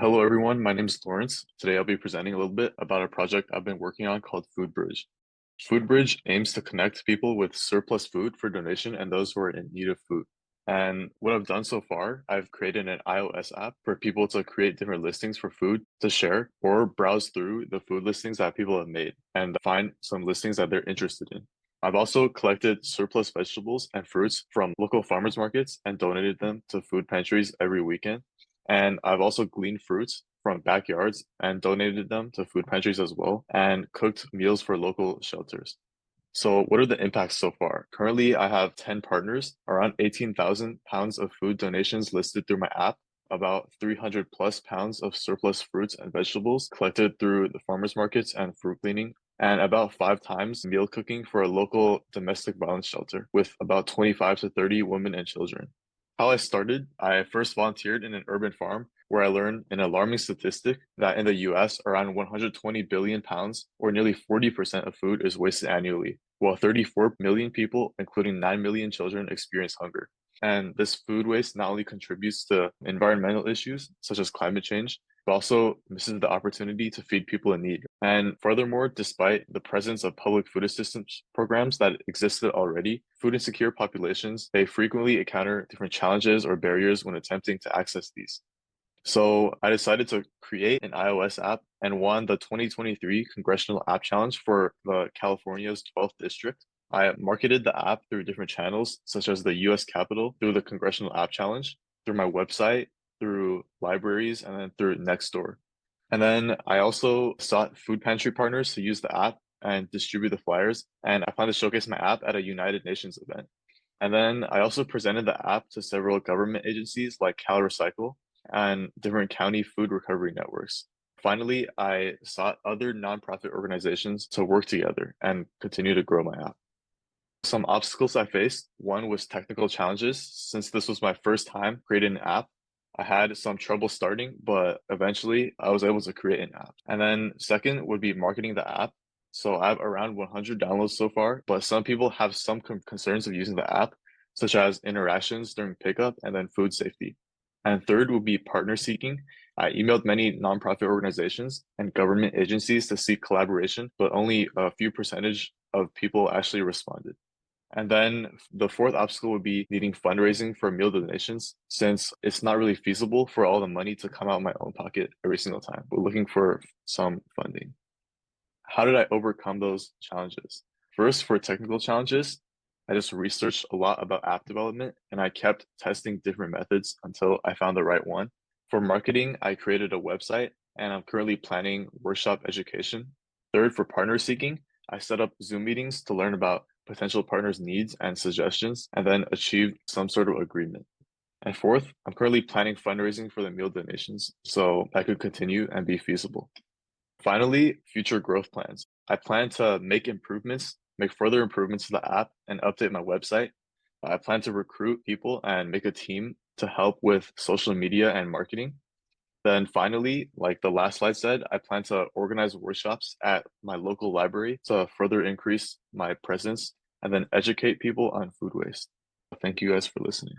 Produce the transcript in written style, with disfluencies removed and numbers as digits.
Hello, everyone. My name is Lawrence. Today, I'll be presenting a little bit about a project I've been working on called FoodBridge. FoodBridge aims to connect people with surplus food for donation and those who are in need of food. And what I've done so far, I've created an iOS app for people to create different listings for food to share or browse through the food listings that people have made and find some listings that they're interested in. I've also collected surplus vegetables and fruits from local farmers markets and donated them to food pantries every weekend. And I've also gleaned fruits from backyards and donated them to food pantries as well and cooked meals for local shelters. So what are the impacts so far? Currently, I have 10 partners, around 18,000 pounds of food donations listed through my app, about 300 plus pounds of surplus fruits and vegetables collected through the farmers markets and fruit cleaning, and about 5 times meal cooking for a local domestic violence shelter with about 25 to 30 women and children. How I started, I first volunteered in an urban farm where I learned an alarming statistic that in the US, around 120 billion pounds, or nearly 40% of food, is wasted annually, while 34 million people, including 9 million children, experience hunger. And this food waste not only contributes to environmental issues such as climate change, but also misses the opportunity to feed people in need. And furthermore, despite the presence of public food assistance programs that existed already, food insecure populations, they frequently encounter different challenges or barriers when attempting to access these. So I decided to create an iOS app and won the 2023 Congressional App Challenge for the California's 12th district. I marketed the app through different channels, such as the US Capitol, through the Congressional App Challenge, through my website, through libraries, and then through Nextdoor. And then I also sought food pantry partners to use the app and distribute the flyers. And I plan to showcase my app at a United Nations event. And then I also presented the app to several government agencies like CalRecycle and different county food recovery networks. Finally, I sought other nonprofit organizations to work together and continue to grow my app. Some obstacles I faced, one was technical challenges. Since this was my first time creating an app, I had some trouble starting, but eventually I was able to create an app. And then second would be marketing the app. So I have around 100 downloads so far, but some people have some concerns of using the app, such as interactions during pickup and then food safety. And third would be partner seeking. I emailed many nonprofit organizations and government agencies to seek collaboration, but only a few percentage of people actually responded. And then the fourth obstacle would be needing fundraising for meal donations, since it's not really feasible for all the money to come out of my own pocket every single time. We're looking for some funding. How did I overcome those challenges? First, for technical challenges, I just researched a lot about app development and I kept testing different methods until I found the right one. For marketing, I created a website and I'm currently planning workshop education. Third, for partner seeking, I set up Zoom meetings to learn about potential partners' needs and suggestions and then achieve some sort of agreement. And fourth, I'm currently planning fundraising for the meal donations so that could continue and be feasible. Finally, future growth plans. I plan to make further improvements to the app and update my website. I plan to recruit people and make a team to help with social media and marketing. Then finally, like the last slide said, I plan to organize workshops at my local library to further increase my presence and then educate people on food waste. Thank you guys for listening.